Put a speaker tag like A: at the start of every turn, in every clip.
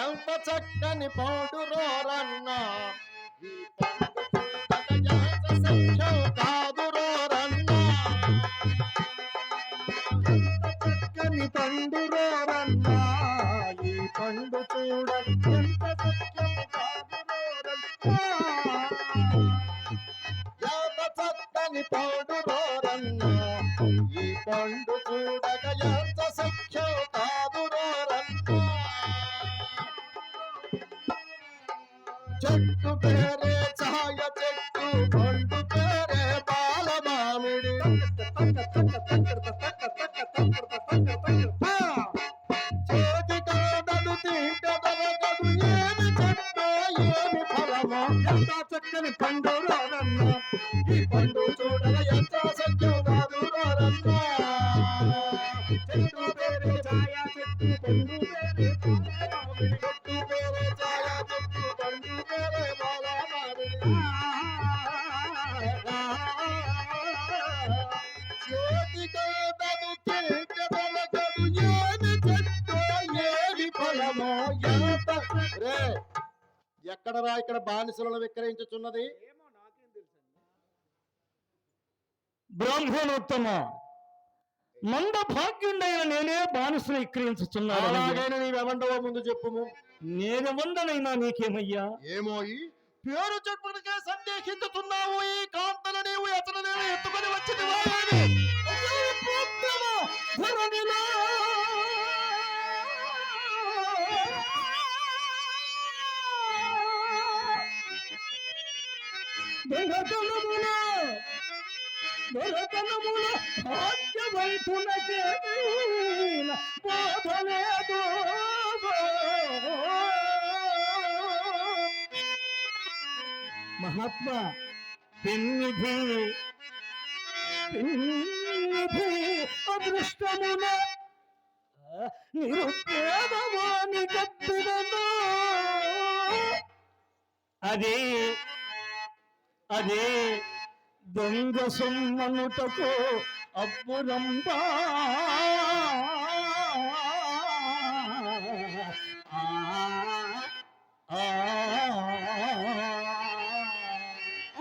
A: ఎంత చక్కని పౌడురోరన్నా ఈ సఖ్యం కాదురోరన్నా చక్కని పండురోరన్నా ఈ పండు చూడని ఎంత సఖ్యం కాదురోరన్నా ఎంత చక్కని పౌడురోరన్నా ఈ పండు చూడక ఎంత సఖ్యం కాదురోరన్నా చెట్టు పేరే ఛాయ చెట్టు పండు పేరే బాల మామిడి చేతి కాడలు తింటే దొరకదు ఏమి చెట్టు ఏమి ఫలమో ఎంత చక్కని పండు రారన్నా ఈ పండు చూడగ ఎంత సత్యం కాదు రారన్నా చెట్టు పేరే ఛాయ చెట్టు పండు పేరే బాల మామిడి చెట్టు పేరే ఛాయ చెట్టు పండు పేరే బాల మామిడి చేతి కాడలు తింటే దొరకదు ఏమి చెట్టు ఏమి ఫలమో ఎంత రే ఎక్కడరా ఇక్కడ బానిసలను విక్రయించుచున్నది
B: బ్రాహ్మణోత్తమ మంద భాగ్యుండైన నేనే బానిసను విక్రయించుచున్నాను.
A: అలాగైనా నీవెవండవో ముందు చెప్పుము.
B: నేనెవందనైనా నీకేమయ్యా?
A: ఏమో ఈ పేరు చెప్పుడికే సందేహించుతున్నావు. ఈ కాంతలు నీవు ఎతను నేను ఎత్తుకొని వచ్చింది
B: మహాత్మా పిన్నిధి పిన్నిధి అదృష్టమున నిరుపేదవాని కప్పినను అదే అదే దొంగ సొమ్మనుటకు అప్పురంబా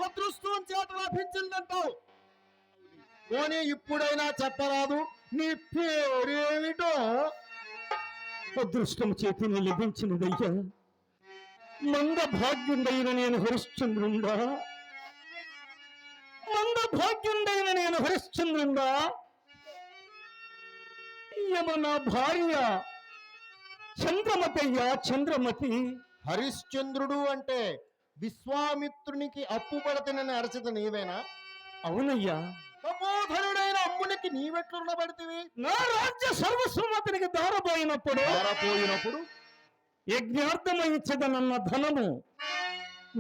A: అదృష్టం చేత లభించిందంటావు. పోనీ ఇప్పుడైనా చెప్పరాదు నీ పేరేమిటో?
B: అదృష్టం చేతిని లభించినదయ్యా. మంద భాగ్యుండైన నేను హరిశ్చంద్రుండా, మంద భాగ్యుండైన నేను హరిశ్చంద్రుండా. యమన భార్య చంద్రమతయ్యా, చంద్రమతి.
A: హరిశ్చంద్రుడు అంటే విశ్వామిత్రునికి అప్పు పడతనని అరచిత నీవేనా?
B: అవునయ్యా.
A: తపోధనుడైన అమ్మునికి నీవెట్లు రుణపడితివి?
B: నా రాజ్య సర్వస్వమతనికి దారపోయినప్పుడు యజ్ఞార్థమయించదనన్న ధనము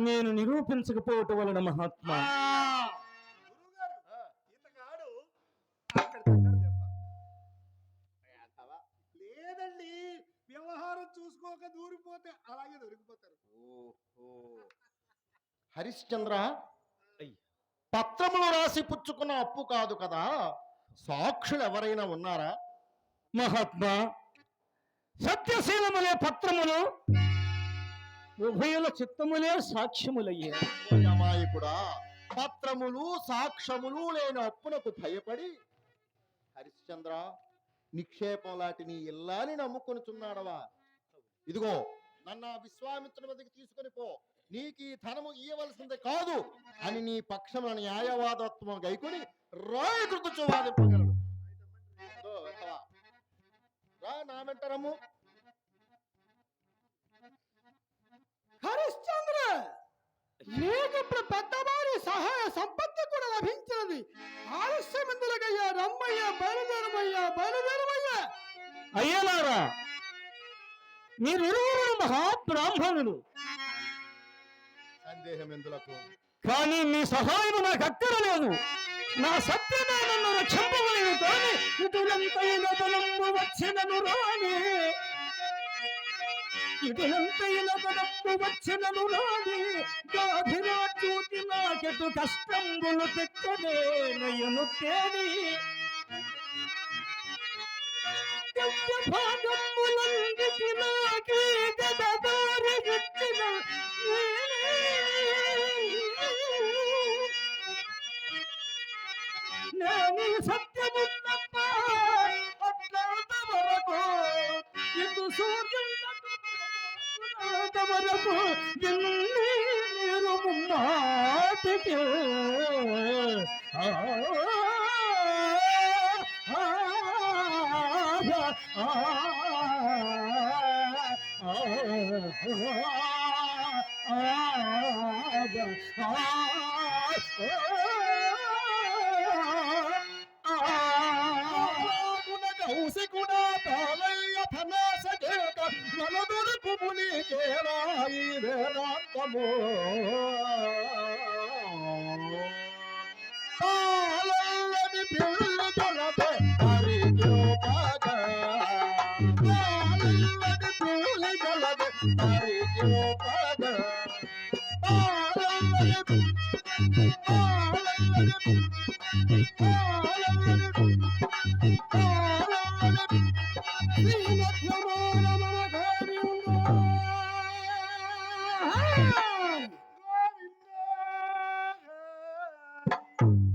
B: నేను నిరూపించకపోవటం వలన మహాత్మా
A: లేదండి. వ్యవహారం చూసుకోక దూరిపోతే అలాగే దొరికిపోతారు. హరిశ్చంద్ర, పత్రములు రాసి పుచ్చుకున్న అప్పు కాదు కదా, సాక్షులు ఎవరైనా ఉన్నారా?
B: మహాత్మా, సత్యశీలములే పత్రములు, ఉభయుల చిత్తములే సాక్ష్యములయ్యే.
A: అమాయకుడా, పత్రములు సాక్ష్యములు లేని అప్పునకు భయపడి హరిశ్చంద్ర నిక్షేపం లాంటి నీ ఇల్లాని నమ్ముకొనుచున్నాడవా? ఇదిగో నన్ను విశ్వామిత్రుని వద్దకు తీసుకొని పో, నీకు ఈ ధనము ఇయ్యవలసిందే కాదు అని నీ పక్షమున న్యాయవాదత్వం గైకొని రాయదుర్దుచు వాదింపగలడు. రా నా వెంటరము.
C: హరిశ్చంద్ర, నీకిప్పుడు పెద్దవారి సహాయ సంపత్తి కూడా లభించినది. ఆలస్యమెందులకయ్యా, రమ్మయ్యా, బయలుదేరమయ్యా, బయలుదేరమయ్యా.
B: అయ్యలారా, మీరిరువురు మహాబ్రాహ్మణులు,
A: సందేహం ఎందులకు?
B: కానీ మీ సహాయం నాకు అక్కరలేదు. నా సత్యమే నన్ను రక్షింపలేదు. కానీ ఇటులంతైన బలంబు వచ్చినను రాని, ఇటులంతైన బలంబు వచ్చినను రాని, గాధిరాజూతి నాకెటు కష్టంబులు తెక్కనే నయను తేని భాగంబులందికి నాకీ గదా వరకు మీరు ముమ్మాటికి ఆ
A: కౌసి కూడా పాలయ్య ధనాసకేక మనదులుపు మునికేరాయి వేదాంతము పాలయ్యని పిల్ల గలదే హరిజోపాగా పాలయ్యని పిల్ల గలదే హరిజోపాగా పాలయ్యని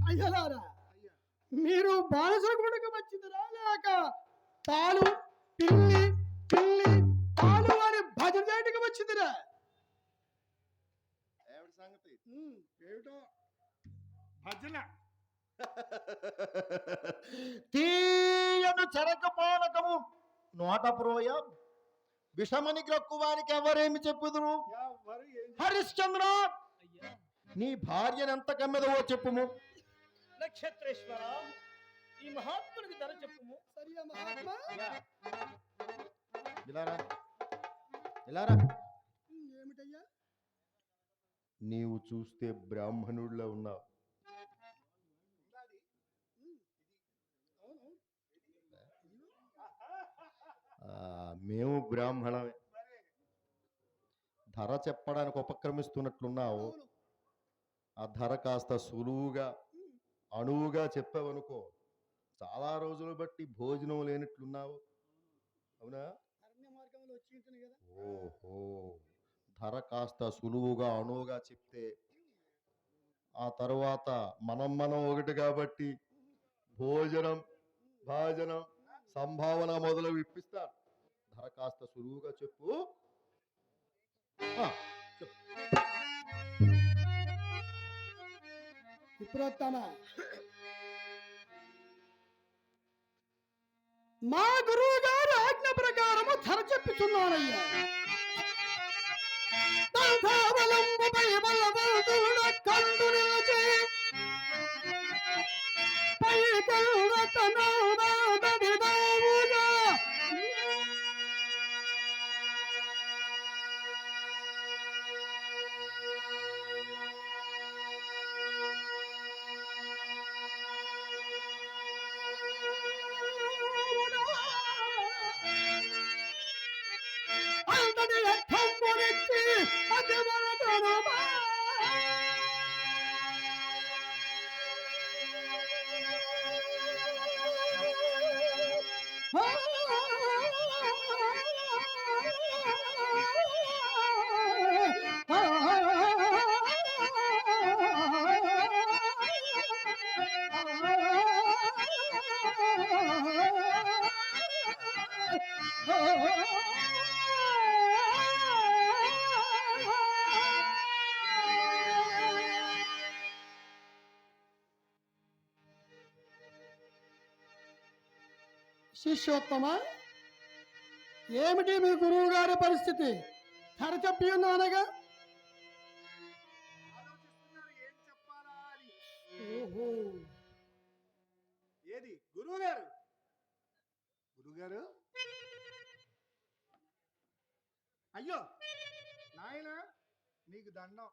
C: అయ్యలారా మీరు బాలసగుడికి వచ్చిందిరా లేక తాను పిల్లి పిల్లి తాను అని భజన చేయడానికి వచ్చిందిరా
A: ఏమిటి సంగతి
C: ఏమిటో భజన
A: తీయను చెరక పానకము నోట ప్రోయ విషమని గ్రక్కువానికి ఎవరేమి చెప్పుదురు హరిశ్చంద్ర నీ భార్యను ఎంత కమ్మెదవో చెప్పుము
B: నక్షత్రేశ్వర ఈ మహాత్మునికి ధర చెప్పుము.
C: సరియా మహాత్మా
A: ఇలారా ఇలారా
C: ఏమిటయ్యా
A: నీవు చూస్తే బ్రాహ్మణుడిలో ఉన్నావు. మేము బ్రాహ్మణమే. ధర చెప్పడానికి ఉపక్రమిస్తున్నట్లున్నావు. ఆ ధర కాస్త సులువుగా అణువుగా చెప్పావనుకో, చాలా రోజులు బట్టి భోజనం లేనట్లున్నావు. అవునా?
C: అరణ్య మార్గంలో వచ్చి ఉంటుంది కదా.
A: ఓహో, ధర కాస్త సులువుగా అణువుగా చెప్తే ఆ తరువాత మనం ఒకటి కాబట్టి భోజనం భాజనం సంభావన మొదలు ఇప్పిస్తాను. ధర కాస్త సులువుగా చెప్పు.
C: విప్రోత్తమ మా గురువు గారి ఆజ్ఞ ప్రకారము ధర చెప్పుచున్నానయ్యా. దంతావలంబుపై బలవంతుడ కండు నిలిచి పై కల్రతనాదడిదావుగా అంతటి లెక్కంబునిచ్చి అది వలదనుమా. శిష్యోత్తమ, ఏమిటి మీ గురువు గారి పరిస్థితి? ధర చెప్పి ఉన్నానగా.
D: ఏం చెప్పాలా అని.
C: ఓహో,
D: ఏది గురువుగారు? గురువుగారు, అయ్యో నాయన నీకు దండం.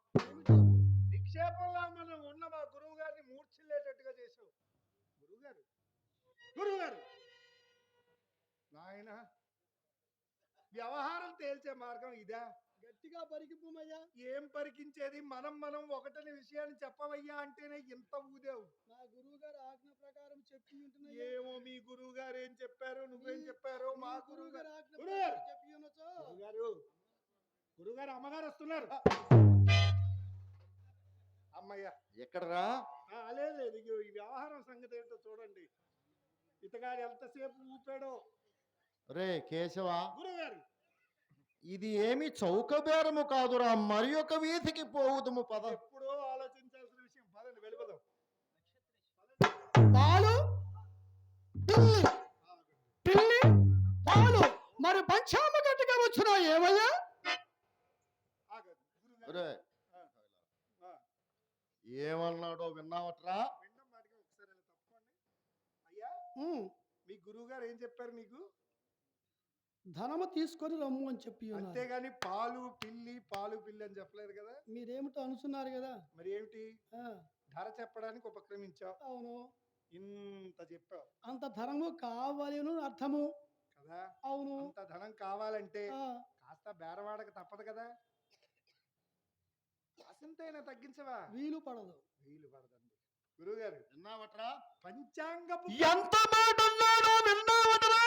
D: నిక్షేపంలో మనం ఉన్న మా గురువు గారిని మూర్ఛిల్లేటట్టుగా చేసావు. గురువుగారు గురువుగారు నాయన, వ్యవహారం తేల్చే మార్గం ఇదా?
C: గట్టిగా పరిగిపోమయ్యా.
D: ఏం పరికించేది? మనం ఒకటనే విషయాన్ని చెప్పవయ్యా అంటేనే ఇంత ఊదేవు.
C: మా గురువు గారు ఆజ్ఞ ప్రకారం చెప్పి ఉంటున్నా.
D: ఏమో మీ గురువు గారు ఏం చెప్పారో నువ్వేం చెప్పారో. మా గురువు గారు
C: ఆజ్ఞ ప్రకారం చెప్పి ఉండొచ్చు.
D: గురుగారు అమ్మగారు వస్తున్నారు. అమ్మయ్య
A: ఎక్కడరా?
D: లేదు ఇగో ఈ వ్యవహారం సంగతి ఏంటో చూడండి. ఇతగాడు ఎంతసేపు ఊపాడో.
A: రే కేశవ,
D: గురుగారు
A: ఇది ఏమి చౌక బేరము కాదురా, మరి ఒక వీధికి పోవుదుము పద.
D: ఎప్పుడో ఆలోచించాల్సిన విషయం. పదండి వెళ్ళిపోదాం.
C: పాలు పిల్లి పిల్లి పాలు మరి పంచామ గట్టిగా వచ్చినా ఏమయ్యా?
D: ఆగండి. గురుగారు.
A: ఒరే,
D: ఆ,
A: ఏమన్నాడో విన్నావట్రా?
D: వినడం మాటగా ఒకసారి ఇలా తప్పుకోండి. అయ్యా
C: ఉమ్,
D: మీ గురువు గారు ఏం చెప్పారు మీకు?
C: ధనము తీసుకొని రమ్ము అని చెప్పి ఉన్నారు.
D: అంతేగాని పాలు పిల్లి అని చెప్పలేదు కదా.
C: మీరేమిటో అనుకున్నారు కదా.
D: మరి ఏమిటి?
C: ఆ,
D: ధర చెప్పడానికి ఉపక్రమించావు.
C: అవును,
D: ఇంత చెప్పావు
C: అంత ధనము కావాలను అర్థము.
D: కదా.
C: అవును.
D: అంత ధనం కావాలంటే
C: ఆ,
D: కాస్త బేరవాడక తప్పదు కదా. కాసింతైనా తగ్గించవా?
C: వీలు పడదు.
D: వీలు పడదండి. గురువుగారు
A: విన్నావట్రా?
D: పంచాంగపు
B: ఎంత మాట అన్నాడో విన్నావటరా?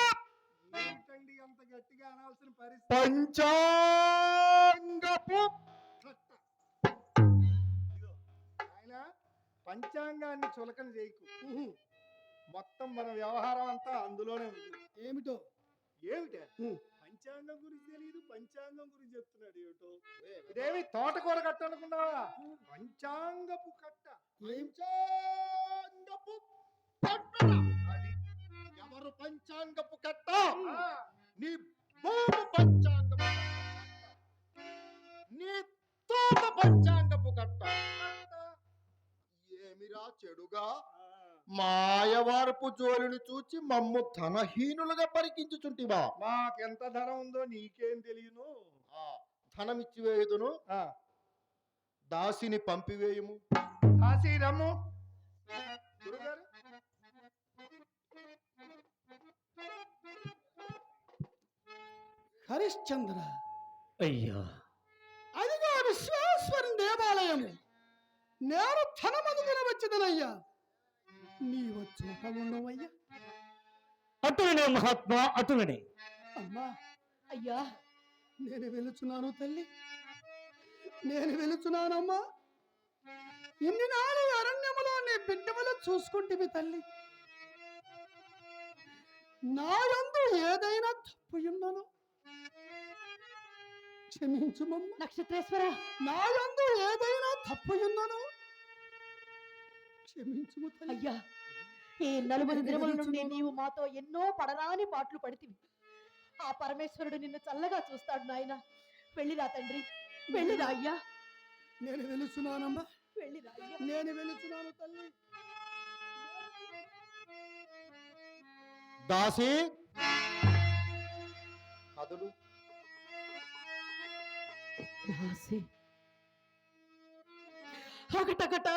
D: ఏంటండి అంత గట్టిగా అనాల్సిన పరిస్థితి?
B: పంచాంగపు
D: కట్ట. ఇదిగో, ఆయన పంచాంగాన్ని చులకన చేయకు.
C: ఉహు,
D: మొత్తం మన వ్యవహారం అంతా అందులోనే ఉంది.
C: ఏమిటో?
D: ఏమిటే?
C: ఉమ్,
D: పంచాంగం గురించి తెలియదు, పంచాంగం గురించి చెప్తున్నాడు ఏమిటో. ఇదేమి తోటకూర కట్ట అనుకున్నావా? పంచాంగపు కట్ట.
C: ఏం
A: పంచాంగపు కట్ట.
D: అది
A: ఎవరు పంచాంగపు కట్ట?
D: ఆ,
A: నీ భూమి పంచాంగపు కట్ట. నీ తోట పంచాంగపు కట్ట. ఏమిరా చెడుగా
D: ఆ,
A: మాయవారపు జోలిని చూచి మమ్ము ధనహీనులుగా పరికించుచుంటివా?
D: మాకెంత ధనం ఉందో నీకేం తెలియను.
A: ధనమిచ్చి వేయుదును,
D: ఆ,
A: దాసిని పంపివేయుము.
D: కాశీ రమ్ము. గురుగారు
C: హరిశ్చంద్ర,
B: అయ్యా,
C: అదిగో విశ్వేశ్వరుని దేవాలయము. నేను ధనమనుకుని వచ్చిదనయ్యా. నీవు చోట ఉండవయ్యా.
B: అటులనే మహాత్మా, అటులనే.
C: అమ్మా,
E: అయ్యా
C: నేను వెలుచున్నాను తల్లి, నేను వెలుచున్నానమ్మా. ఇన్ని నాడు అరణ్యములో నీ బిడ్డములు చూసుకుంటేవి తల్లి. నా యందు ఏదైనా తప్పు ఉన్నాను క్షమించుమమ్మ.
E: నక్షత్రేశ్వర,
C: నా యందు ఏదైనా తప్పు ఉన్నాను క్షమించుము తల్లి.
E: అయ్యా ఈ నలుగురు దినముల నుండి నీవు మాతో ఎన్నో పడరాని పాటలు పడితివి. ఆ పరమేశ్వరుడు నిన్ను చల్లగా చూస్తాడు నాయన. వెళ్ళిరా తండ్రి, వెళ్ళిరా అయ్యా,
C: నేను వెలుచున్నానమ్మా,
E: వెళ్ళిరా అయ్యా.
C: నేను వెలుచున్నాను తల్లి.
A: దాసి కదులు.
E: దాసి ఒకటొకట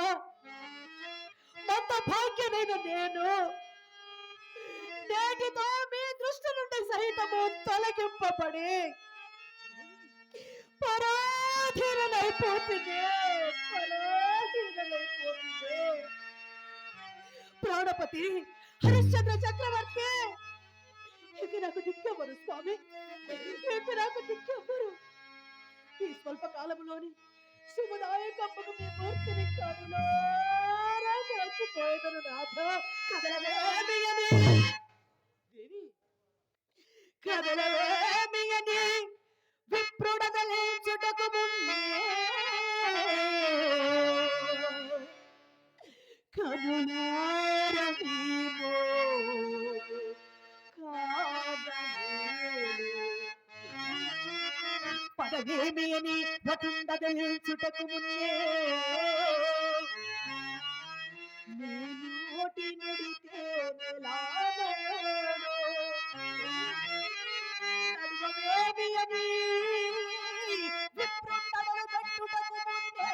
E: మంత భాగ్యమైన నేను నేటితో మీ దృష్టి నుండి సహితము తొలగింపబడి పరాధీనైపోతుంది. ప్రాణపతి హరిశ్చంద్ర చక్రవర్తి, ఇక నాకు దిక్కెవరు స్వామి, ఇక నాకు దిక్కెవరు? ఈ స్వల్ప కాలంలోని శుభదాయకమ్మకు మీ మూర్తిని కనులారా మర్చిపోయేదను నాథ. కదలవేమియని దేవి, కదలవేమియని విప్రుడదలించుటకు మున్నే కనులారా నీవు కాదనేను. పదవేమి అని వటుండదలించుటకు మున్నే నీ నోటి నుడితే నెలాగను. నడువవేమి అని విప్రుండదలు పెట్టుటకు మున్నే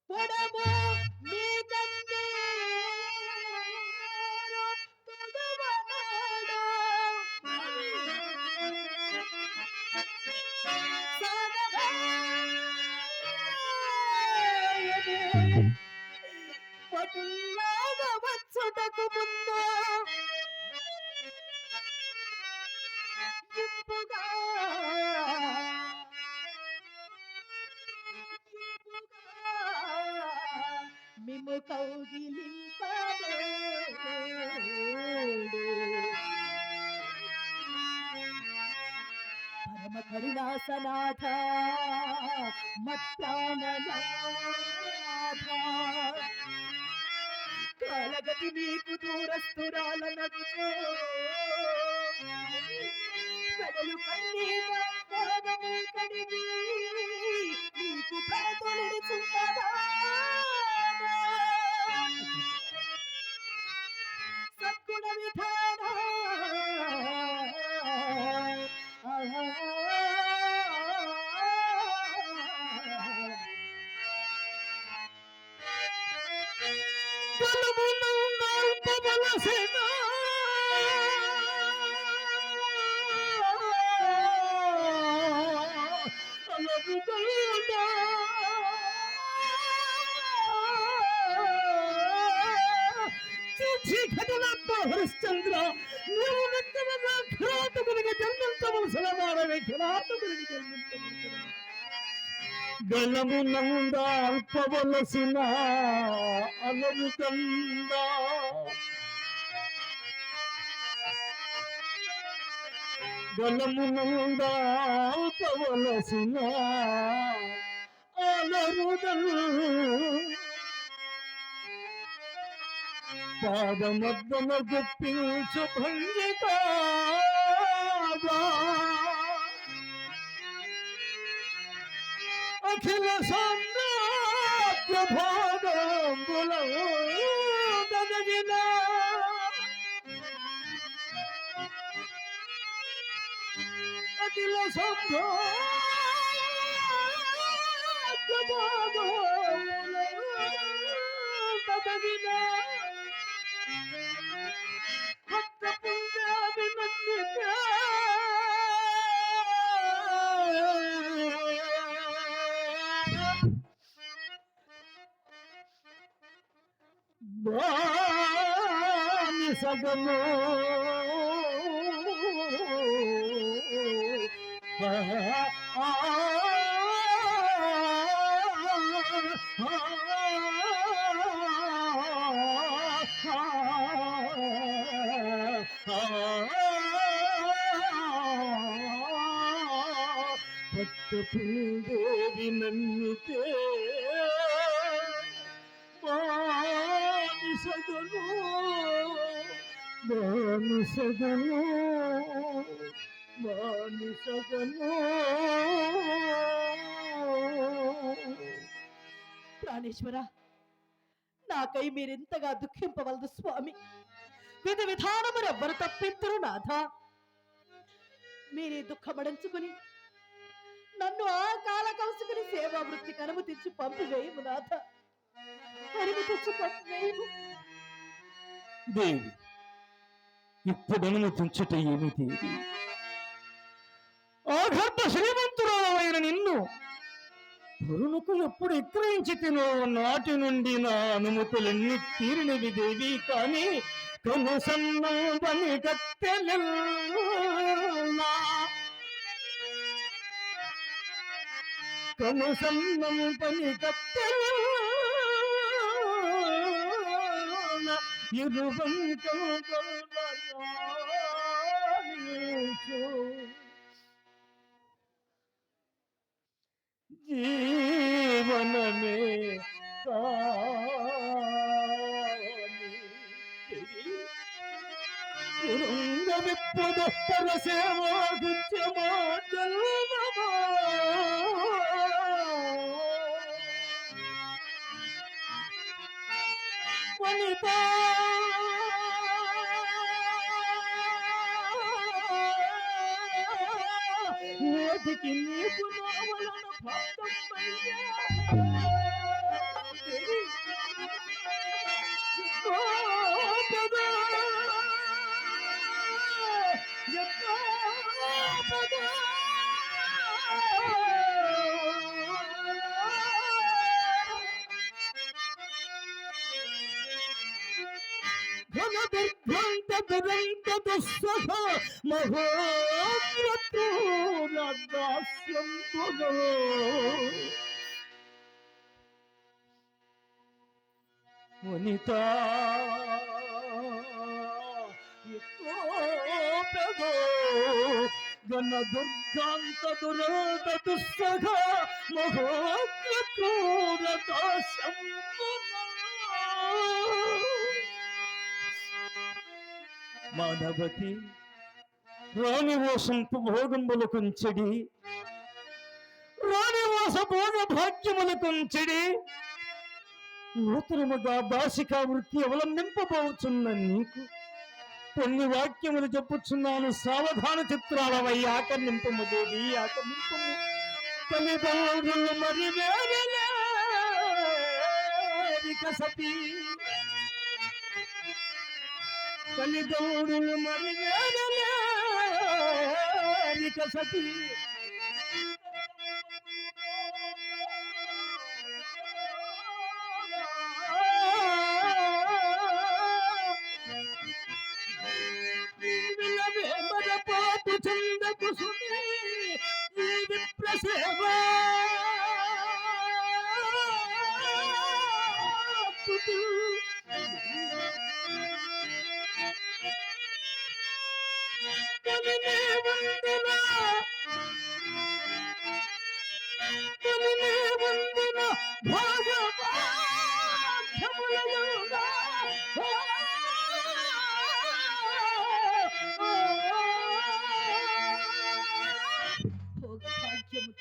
E: పొడము మీ కన్నీరు తొడవనాడు. సాగవేయని పటుల్లాగా వచ్చుటకు ముందు ఇంపుగా పరమ కరుణాసనాథ మత్ప్రాణనాథ కాలగతి నీకు దూరస్తురాలనగుచో కడలు కన్నీట పాదము కడిగి నీకు ప్రణతులిడుచున్నదా సద్గుణ విధాన
B: హరిశ్చంద్ర నీవు నిత్యముగా ఘాతకునికి జన్మించవలసిన వాడవే, ఘాతకునికి జన్మించవలసిన గళమునందాల్పవలసిన అలరుకంద గళమునందాల్పవలసిన అలరుదల్ పాదమద్దన గుప్పించు భంగికా అఖిల సామ్రాజ్య భోగంబులవు దదగిన అఖిల సామ్రాజ్య భోగంబులవు దదగిన భక్త పుణ్యాది నన్నితే సగము భక్త పుణ్యదేవి నన్నితే బానిసగను బానిసగను బానిసగను
E: ప్రాణేశ్వర, నాకై మీరెంతగా దుఃఖింపవలదు స్వామి. విధి విధానమును ఎవ్వరు తప్పింతురు నాథ. మీరే దుఃఖమడించుకుని నన్ను ఆ కాల కలుసుకుని సేవా వృత్తికి అనుమతించి పంపివేయము నాథ, అనుమతించి పంపివేయము.
B: దేవి, ఇప్పుడు అనుమతించుట ఏమిటి? ఆఘర్త శ్రీమంతురాలైన నిన్ను పురునుకు ఎప్పుడు ఎక్కిరించి తినో నాటి నుండి నా అనుమతులన్నీ తీరినవి దేవి. కానీ కనుసన్నం పని కత్తెలెల్లా కనుసన్నం పని కత్తెలెల్లా ఇరువంకం జీవనమే విప్పుడు పరసేవా గుచ్చమా జన్మమా వనిత నేటికి నీకు నావలన భక్తమయ్యా ఘనదుర్భంత దురంత దుస్సహ మహోగ్రతూరదాస్యం వనిత గణ దుర్గాంత దురాంత దుస్సహ మహోగ్ర క్రూరత మానవతి రాణివాసంపు భోగములు కొంచెడి రాణివాస భోగ భాగ్యములు కొంచెడి నూతనముగా దాసికా వృత్తి అవలంబింపబోచున్న నీకు కొన్ని వాక్యములు చెప్పుచున్నాను సావధాన చిత్రాలవై ఆకర్ణింపము దేవి ఆకర్ణింపము తల్లిదండ్రులు మరి వేరలేరిక సతీ తల్లిదండ్రులు మరి వేరలేరిక సతీ పాటు చంద కుసుమే ఈ విప్రసేవా
E: భోగభాగ్యము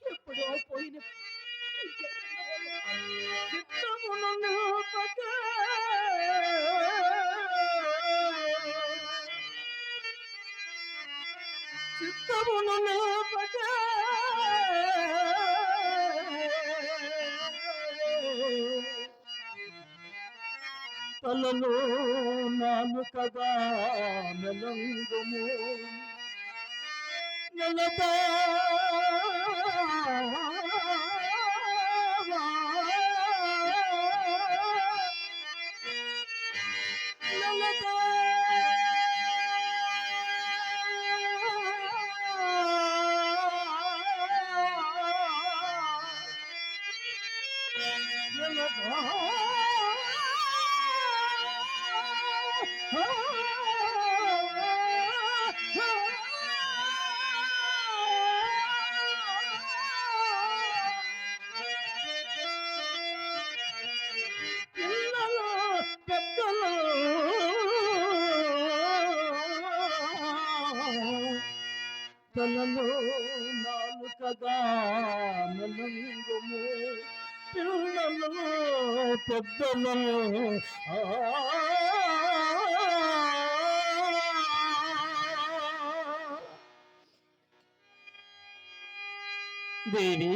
E: ఎప్పుడో పోయిన
B: చిత్తమును నిలుపక చిత్తమును నిలుపక తలలో నాలుకగా మెలంగుము నెలదా తలలో నాలుకగా మెలంగుము పిల్లలు పెద్దలలో దేవి